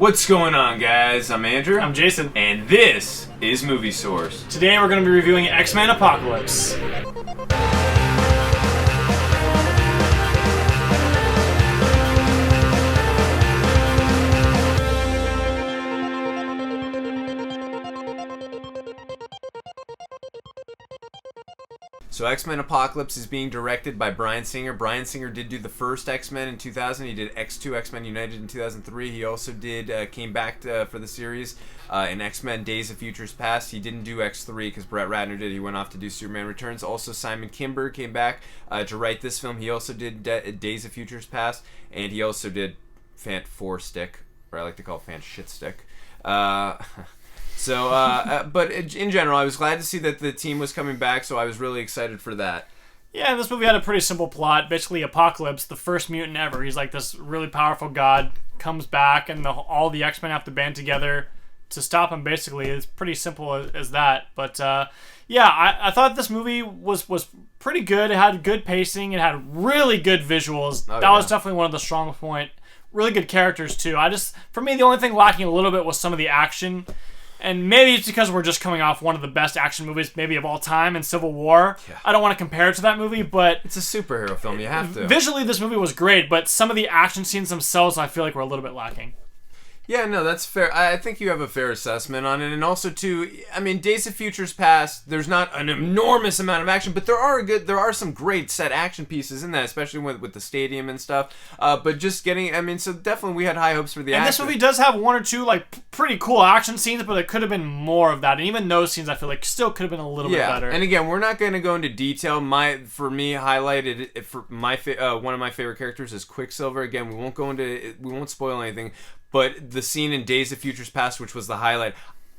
What's going on, guys? I'm Andrew. I'm Jason. And this is Movie Source. Today we're going to be reviewing X-Men Apocalypse. So X-Men Apocalypse is being directed by Bryan Singer. Bryan Singer did do the first X-Men in 2000. He did X2, X-Men United in 2003. He also came back for the series in X-Men Days of Futures Past. He didn't do X3 because Brett Ratner did. He went off to do Superman Returns. Also, Simon Kimber came back to write this film. He also did Days of Futures Past, and he also did Fant 4 Stick, or I like to call it Fant Shit Stick. But in general, I was glad to see that the team was coming back, so I was really excited for that. Yeah, this movie had a pretty simple plot. Basically, Apocalypse, the first mutant ever, he's like this really powerful god, comes back, and all the X-Men have to band together to stop him, basically. It's pretty simple as that. But, I thought this movie was pretty good. It had good pacing. It had really good visuals. That was definitely one of the strong points. Really good characters, too. For me, the only thing lacking a little bit was some of the action. And maybe it's because we're just coming off one of the best action movies maybe of all time in Civil War. Yeah. I don't want to compare it to that movie, but it's a superhero film. You have to. Visually, this movie was great, but some of the action scenes themselves I feel like were a little bit lacking. Yeah, no, that's fair. I think you have a fair assessment on it. And also, too, I mean, Days of Futures Past, there's not an enormous amount of action, but there are some great set action pieces in that, especially with the stadium and stuff. But just so definitely we had high hopes for the action. And this movie does have one or two, pretty cool action scenes, but it could have been more of that. And even those scenes, I feel like, still could have been a little bit better. And again, we're not going to go into detail. One of my favorite characters is Quicksilver. Again, we won't spoil anything. But the scene in Days of Futures Past, which was the highlight,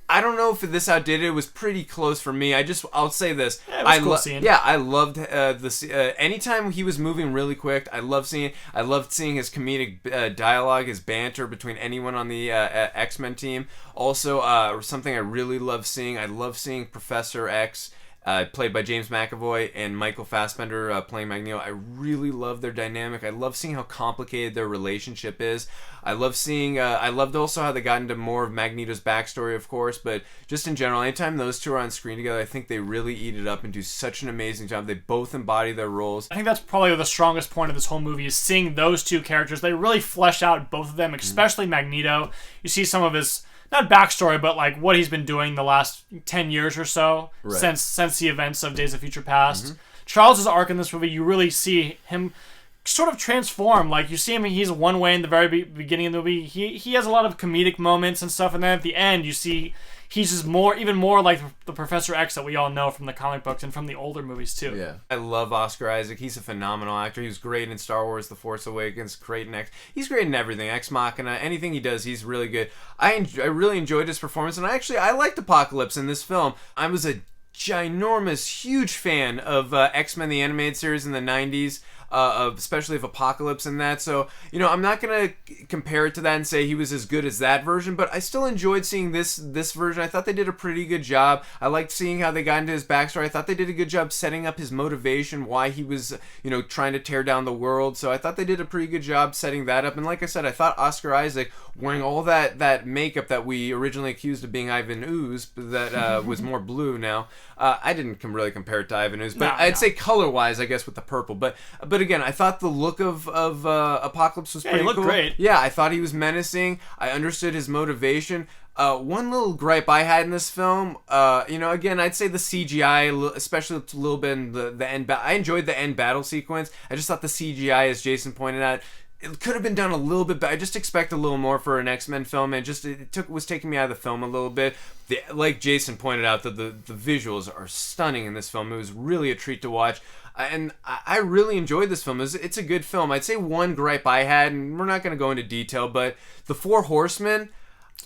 I don't know if this outdid it. It was pretty close for me. I'll say this. Yeah, it was a cool scene. Yeah, I loved anytime he was moving really quick. I loved seeing his comedic dialogue, his banter between anyone on the X-Men team. Also, something I really love seeing. I love seeing Professor X, played by James McAvoy, and Michael Fassbender playing Magneto. I really love their dynamic. I love seeing how complicated their relationship is. I loved also how they got into more of Magneto's backstory, of course, but just in general, anytime those two are on screen together, I think they really eat it up and do such an amazing job. They both embody their roles. I think that's probably the strongest point of this whole movie is seeing those two characters. They really flesh out both of them, especially Magneto. You see some of his, not backstory, but what he's been doing the last 10 years or so, right, since the events of Days of Future Past. Mm-hmm. Charles' arc in this movie, you really see him sort of transform. You see him, he's one way in the very beginning of the movie. He has a lot of comedic moments and stuff, and then at the end, you see he's just even more like the Professor X that we all know from the comic books and from the older movies, too. Yeah. I love Oscar Isaac. He's a phenomenal actor. He was great in Star Wars The Force Awakens, great in He's great in everything. Ex Machina, anything he does, he's really good. I really enjoyed his performance, and I liked Apocalypse in this film. I was a ginormous, huge fan of X-Men, the animated series in the 90s. Especially of Apocalypse and that. So, I'm not going to compare it to that and say he was as good as that version, but I still enjoyed seeing this version. I thought they did a pretty good job. I liked seeing how they got into his backstory. I thought they did a good job setting up his motivation, why he was, trying to tear down the world. So I thought they did a pretty good job setting that up. And like I said, I thought Oscar Isaac, wearing all that makeup that we originally accused of being Ivan Ooze, that was more blue now. I didn't really compare it to Ivan Ooze, but I'd say color-wise, I guess, with the purple. But again, I thought the look of Apocalypse was pretty cool. He looked great. Yeah, I thought he was menacing. I understood his motivation. One little gripe I had in this film, again, I'd say the CGI, especially a little bit in the end. I enjoyed the end battle sequence. I just thought the CGI, as Jason pointed out, it could have been done a little bit better. I just expect a little more for an X-Men film, and was taking me out of the film a little bit. Like Jason pointed out, the visuals are stunning in this film. It was really a treat to watch. And I really enjoyed this film. It's a good film. I'd say one gripe I had, and we're not going to go into detail, but the Four Horsemen,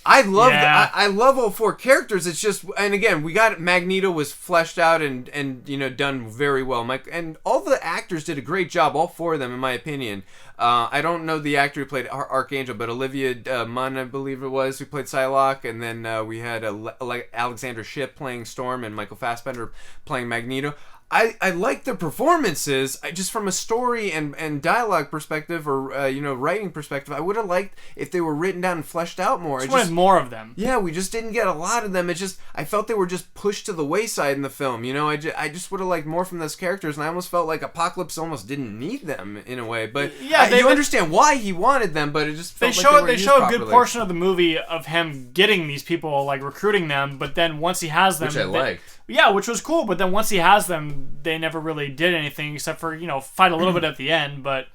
I love all four characters. It's just, and again, we got Magneto was fleshed out and done very well. And all the actors did a great job, all four of them, in my opinion. I don't know the actor who played Archangel, but Olivia Munn, I believe it was, who played Psylocke, and then we had Alexander Shipp playing Storm and Michael Fassbender playing Magneto. I like the performances. Just from a story and dialogue perspective, or writing perspective, I would have liked if they were written down and fleshed out more. Just wanted more of them. Yeah, we just didn't get a lot of them. I felt they were just pushed to the wayside in the film. I just would have liked more from those characters, and I almost felt like Apocalypse almost didn't need them in a way. But yeah, you understand why he wanted them, but it just felt they show a good portion of the movie of him getting these people, like recruiting them. But then once he has them, which I liked. Yeah, which was cool, but then once he has them, they never really did anything except for, fight a little bit at the end, but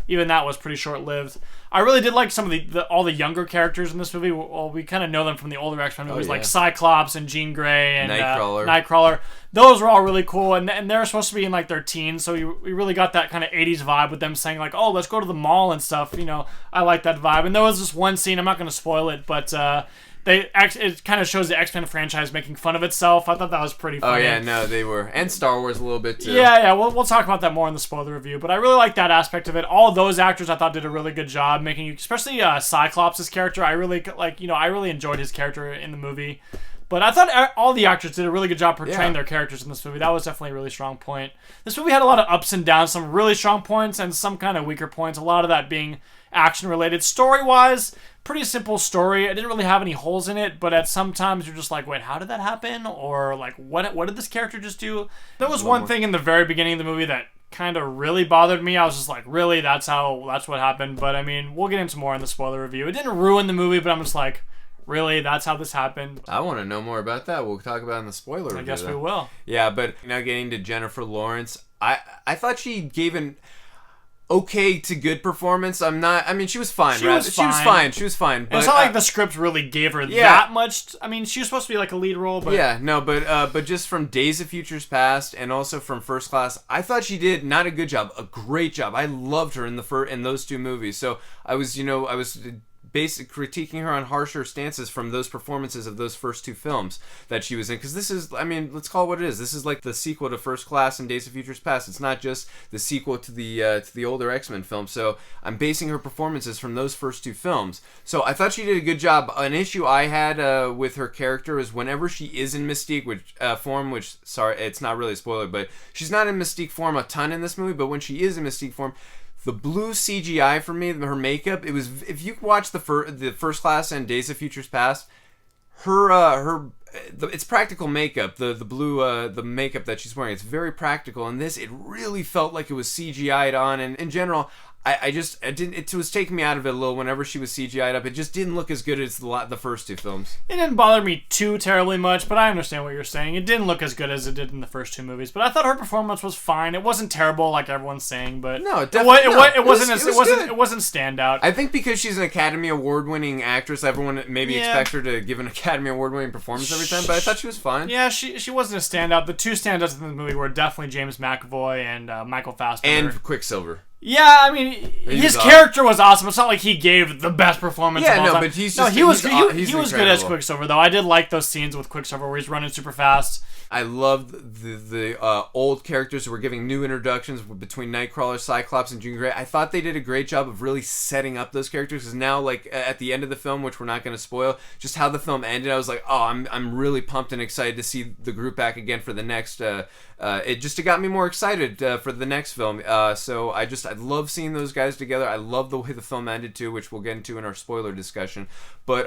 even that was pretty short-lived. I really did like some of all the younger characters in this movie. Well, we kind of know them from the older X-Men movies, like Cyclops and Jean Grey and Nightcrawler. Those were all really cool, and they're supposed to be in, like, their teens, so we really got that kind of 80s vibe with them saying, like, oh, let's go to the mall and stuff. I like that vibe. And there was this one scene, I'm not going to spoil it, but... it kind of shows the X-Men franchise making fun of itself. I thought that was pretty funny. Oh, yeah, no, they were. And Star Wars a little bit, too. Yeah, we'll talk about that more in the spoiler review. But I really like that aspect of it. All those actors I thought did a really good job making, especially Cyclops' character. I really enjoyed his character in the movie. But I thought all the actors did a really good job portraying their characters in this movie. That was definitely a really strong point. This movie had a lot of ups and downs, some really strong points and some kind of weaker points. A lot of that being action-related. Story-wise, pretty simple story. It didn't really have any holes in it, but at some times you're just like, wait, how did that happen? Or like, what did this character just do? There was one thing in the very beginning of the movie that kind of really bothered me. I was just like, really? That's what happened? But I mean, we'll get into more in the spoiler review. It didn't ruin the movie, but I'm just like, really? That's how this happened? I want to know more about that. We'll talk about it in the spoiler review. I guess we will. Yeah, but now getting to Jennifer Lawrence, I thought she gave an okay to good performance. She was fine. She was fine. But it's not like the script really gave her that much. I mean, she was supposed to be like a lead role, but but just from Days of Futures Past and also from First Class, I thought she did not a good job, a great job. I loved her in those two movies. So I was basically critiquing her on harsher stances from those performances of those first two films that she was in, because this is, let's call it what it is. This is like the sequel to First Class and Days of Futures Past. It's not just the sequel to the older X-Men film. So I'm basing her performances from those first two films. So I thought she did a good job. An issue I had with her character is whenever she is in Mystique form, which, sorry, it's not really a spoiler, but she's not in Mystique form a ton in this movie, but when she is in Mystique form, the blue CGI for me, her makeup, it was, if you watch the First Class and Days of Futures Past, it's practical makeup. The blue the makeup that she's wearing, it's very practical. And this, it really felt like it was CGI'd on. And in general, it was taking me out of it a little whenever she was CGI'd up. It just didn't look as good as the first two films. It didn't bother me too terribly much, but I understand what you're saying. It didn't look as good as it did in the first two movies, but I thought her performance was fine. It wasn't terrible like everyone's saying, but no, it wasn't standout. I think because she's an Academy Award-winning actress, everyone maybe expects her to give an Academy Award-winning performance every time, but I thought she was fine. Yeah, she wasn't a standout. The two standouts in the movie were definitely James McAvoy and Michael Fassbender. And Quicksilver. Yeah, his character was awesome. It's not like he gave the best performance of all time. But he was good as Quicksilver, though. I did like those scenes with Quicksilver where he's running super fast. I loved the old characters who were giving new introductions between Nightcrawler, Cyclops, and Jean Grey. I thought they did a great job of really setting up those characters, because now, like, at the end of the film, which we're not going to spoil, just how the film ended, I was like, oh, I'm really pumped and excited to see the group back again for the next... It got me more excited for the next film. So I love seeing those guys together. I love the way the film ended too, which we'll get into in our spoiler discussion. But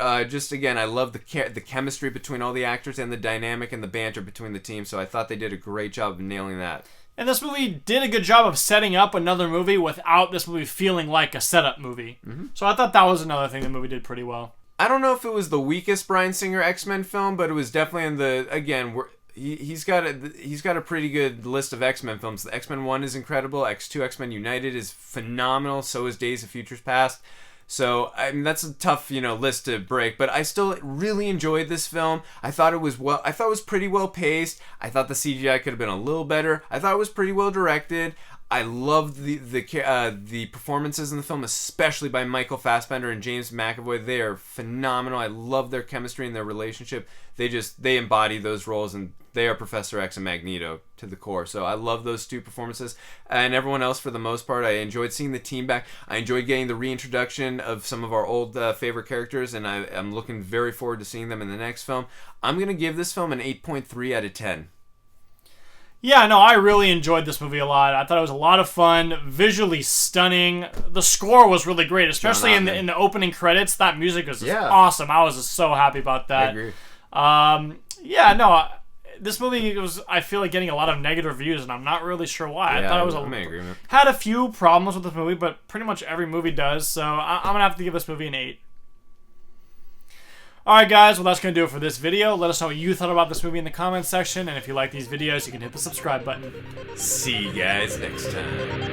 again, I love the chemistry between all the actors and the dynamic and the banter between the team. So I thought they did a great job of nailing that. And this movie did a good job of setting up another movie without this movie feeling like a setup movie. Mm-hmm. So I thought that was another thing the movie did pretty well. I don't know if it was the weakest Bryan Singer X-Men film, but it was definitely in the, again, he's got a pretty good list of X-Men films. The X-Men 1 is incredible. X2 X-Men United is phenomenal. So is Days of Futures Past. So that's a tough, list to break. But I still really enjoyed this film. I thought it was pretty well paced. I thought the CGI could have been a little better. I thought it was pretty well directed. I loved the performances in the film, especially by Michael Fassbender and James McAvoy. They are phenomenal. I love their chemistry and their relationship. They embody those roles, and they are Professor X and Magneto to the core. So I love those two performances. And everyone else, for the most part, I enjoyed seeing the team back. I enjoyed getting the reintroduction of some of our old favorite characters, and I'm looking very forward to seeing them in the next film. I'm going to give this film an 8.3 out of 10. Yeah, no, I really enjoyed this movie a lot. I thought it was a lot of fun, visually stunning. The score was really great, especially in the opening credits. That music was just awesome. I was just so happy about that. I agree. Yeah, no, this movie was, I feel like, getting a lot of negative reviews, and I'm not really sure why. I thought it was I'm in agreement. Had a few problems with this movie, but pretty much every movie does. So I'm gonna have to give this movie an 8. Alright guys, well that's going to do it for this video. Let us know what you thought about this movie in the comments section, and if you like these videos, you can hit the subscribe button. See you guys next time.